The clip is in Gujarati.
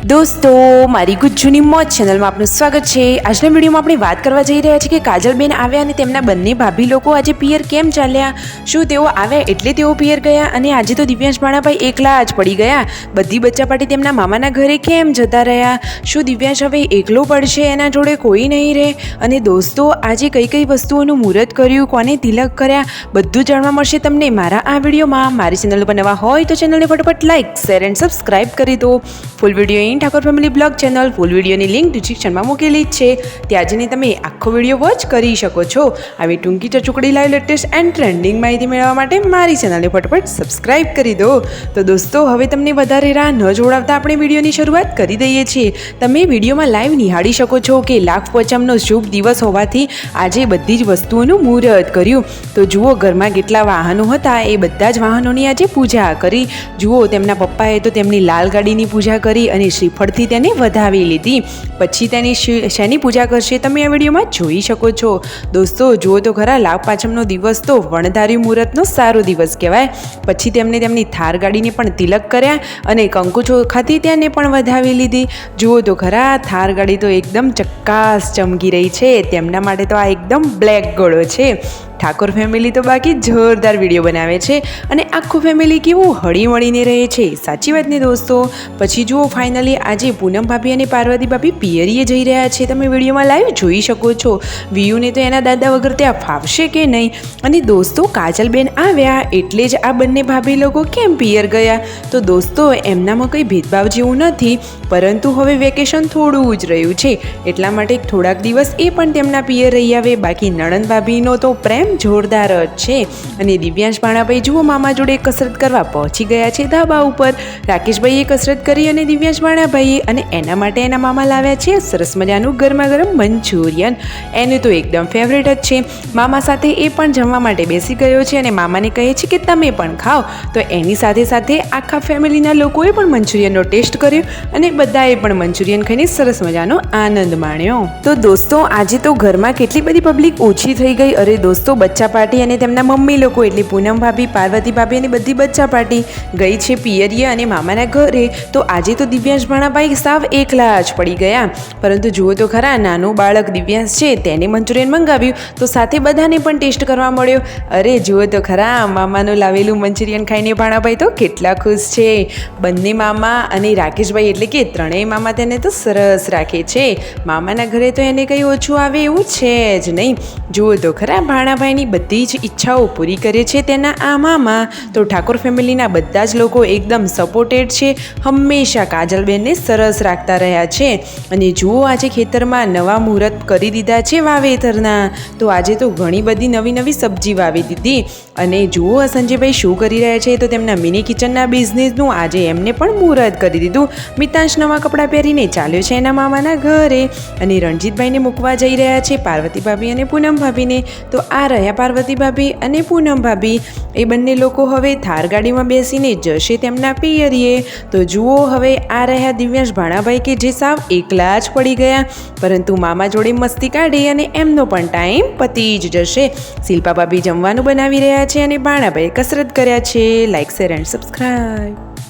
દોસ્તો, મારી ગુજ્જુની મોજ ચેનલમાં આપનું સ્વાગત છે। આજના વિડીયોમાં આપણે વાત કરવા જઈ રહ્યા છીએ કે કાજલબેન આવ્યા અને તેમના બંને ભાભી લોકો આજે પિયર કેમ ચાલ્યા, શું તેઓ આવ્યા એટલે તેઓ પિયર ગયા અને આજે તો દિવ્યાંશ ભાણાભાઈ એકલા જ પડી ગયા। બધી બચ્ચા પાર્ટી તેમના મામાના ઘરે કેમ જતા રહ્યા, શું દિવ્યાંશ હવે એકલો પડશે, એના જોડે કોઈ નહીં રહે। અને દોસ્તો, આજે કઈ કઈ વસ્તુઓનું મુહૂર્ત કર્યું, કોને તિલક કર્યા, બધું જાણવા મળશે તમને મારા આ વિડીયોમાં। મારી ચેનલ પર નવા હોય તો ચેનલને ફટાફટ લાઇક, શેર એન્ડ સબસ્ક્રાઇબ કરી દો। Full video Thakor family vlog channel, full વિડીયોની લિંક ડિસ્ક્રિપ્શનમાં મૂકેલી જ છે, ત્યાં જઈને તમે આખો વિડીયો વોચ કરી શકો છો। આવી ટૂંકી ટચુકડી લાઈવ લેટેસ્ટ એન્ડ ટ્રેન્ડિંગ માહિતી મેળવવા માટે મારી ચેનલને ફટાફટ સબસ્ક્રાઇબ કરી દો। તો દોસ્તો, હવે તમને વધારે રાહ ન જોડાવતા આપણે વિડીયોની શરૂઆત કરી દઈએ છીએ। તમે વિડીયોમાં લાઈવ નિહાળી શકો છો કે લાખ પોચમનો શુભ દિવસ હોવાથી આજે બધી જ વસ્તુઓનું મુહૂર્ત કર્યું। તો જુઓ, ઘરમાં કેટલા વાહનો હતા એ બધા જ વાહનોની આજે પૂજા કરી। જુઓ, તેમના પપ્પાએ તો તેમની લાલ ગાડીની પૂજા કરી અને શ્રીફળથી તેને વધાવી લીધી। પછી તેની શેની પૂજા કરશે તમે આ વિડીયોમાં જોઈ શકો છો। દોસ્તો, જુઓ તો ખરા, લાભ પાંચમનો દિવસ તો વણધાર્યું મુહૂર્તનો સારો દિવસ કહેવાય। પછી તેમને તેમની થાર ગાડીને પણ તિલક કર્યા અને કંકુ ચોખાથી તેને પણ વધાવી લીધી। જુઓ તો ખરા, થાર ગાડી તો એકદમ ચક્કાસ ચમકી રહી છે, તેમના માટે તો આ એકદમ બ્લેક ઘોડો છે। ઠાકોર ફેમિલી તો બાકી જોરદાર વિડીયો બનાવે છે અને આખું ફેમિલી કેવું હળી મળીને રહે છે, સાચી વાત ને દોસ્તો। પછી જુઓ, ફાઇનલી આજે પૂનમ ભાભી અને પાર્વતી ભાભી પિયરીએ જઈ રહ્યા છે, તમે વિડીયોમાં લાઈવ જોઈ શકો છો। વિયુને તો એના દાદા વગર ત્યાં ફાવશે કે નહીં। અને દોસ્તો, કાજલબેન આવ્યા એટલે જ આ બંને ભાભી લોકો કેમ પિયર ગયા, તો દોસ્તો એમનામાં કંઈ ભેદભાવ જેવું નથી, પરંતુ હવે વેકેશન થોડું જ રહ્યું છે, એટલા માટે થોડાક દિવસ એ પણ તેમના પિયર રહી આવે। બાકી નણંદ ભાભીનો તો પ્રેમ જોરદાર જ છે। અને દિવ્યાંશ ભાણાભાઈ જુઓ મામા જોડે કસરત કરવા પહોંચી ગયા છે ધાબા ઉપર। રાકેશભાઈએ કસરત કરી અને દિવ્યાંશ ભાણાભાઈએ અને એના માટે એના મામા લાવ્યા છે સરસ મજાનું ગરમા ગરમ મંચુરિયન, એનું તો એકદમ ફેવરેટ જ છે। મામા સાથે એ પણ જમવા માટે બેસી ગયો છે અને મામાને કહે છે કે તમે પણ ખાઓ, તો એની સાથે સાથે આખા ફેમિલીના લોકોએ પણ મંચુરિયનનો ટેસ્ટ કર્યો અને બધાએ પણ મંચુરિયન ખાઈને સરસ મજાનો આનંદ માણ્યો। તો દોસ્તો, આજે તો ઘરમાં કેટલી બધી પબ્લિક ઓછી થઈ ગઈ। અરે દોસ્તો, બચ્ચા પાર્ટી અને તેમના મમ્મી લોકો એટલે પૂનમ ભાભી, પાર્વતી ભાભી અને બધી બચ્ચા પાર્ટી ગઈ છે પિયરીએ અને મામાના ઘરે। તો આજે તો દિવ્યાંશ ભાણાભાઈ સાવ એકલા જ પડી ગયા। પરંતુ જુઓ તો ખરા, નાનું બાળક દિવ્યાંશ છે તેને મંચુરિયન મંગાવ્યું તો સાથે બધાને પણ ટેસ્ટ કરવા મળ્યો। અરે જુઓ તો ખરા, મામાનું લાવેલું મંચુરિયન ખાઈને ભાણાભાઈ તો કેટલા ખુશ છે। બંને મામા અને રાકેશભાઈ એટલે કે ત્રણેય મામા તેને તો સરસ રાખે છે। મામાના ઘરે તો એને કંઈ ઓછું આવે એવું છે જ નહીં। જુઓ તો ખરા, ભાણાભાઈની બધી જ ઈચ્છાઓ પૂરી કરે છે તેના આ મામા। તો ઠાકોર ફેમિલીના બધા જ લોકો એકદમ સપોર્ટેડ છે, હંમેશા કાજલબેનને સરસ રાખતા રહ્યા છે। અને જુઓ, આજે ખેતરમાં નવા મુહૂર્ત કરી દીધા છે વાવેતરના। તો આજે તો ઘણી બધી નવી નવી સબ્જી વાવી દીધી। અને જુઓ, સંજયભાઈ શું કરી રહ્યા છે, તો તેમના મિની કિચનના બિઝનેસનું આજે એમને પણ મુહૂર્ત કરી દીધું। મિતાંશ નવા કપડાં પહેરીને ચાલ્યો છે એના મામાના ઘરે અને રણજીતભાઈને મૂકવા જઈ રહ્યા છે પાર્વતી ભાભી અને પૂનમ ભાભીને। તો આ રહ્યા પાર્વતી ભાભી અને પૂનમ ભાભી, એ બંને લોકો હવે થાર ગાડીમાં બેસીને જશે તેમના પિયરીએ। તો જુઓ, હવે આ રહ્યા દિવ્યાંશ ભાણાભાઈ કે જે સાવ એકલા જ પડી ગયા, પરંતુ મામા જોડે મસ્તી કાઢી અને એમનો પણ ટાઈમ પતી જ જશે। શિલ્પા ભાભી જમવાનું બનાવી રહ્યા છે અને ભાણાભાઈ કસરત કર્યા છે। Like, share and subscribe.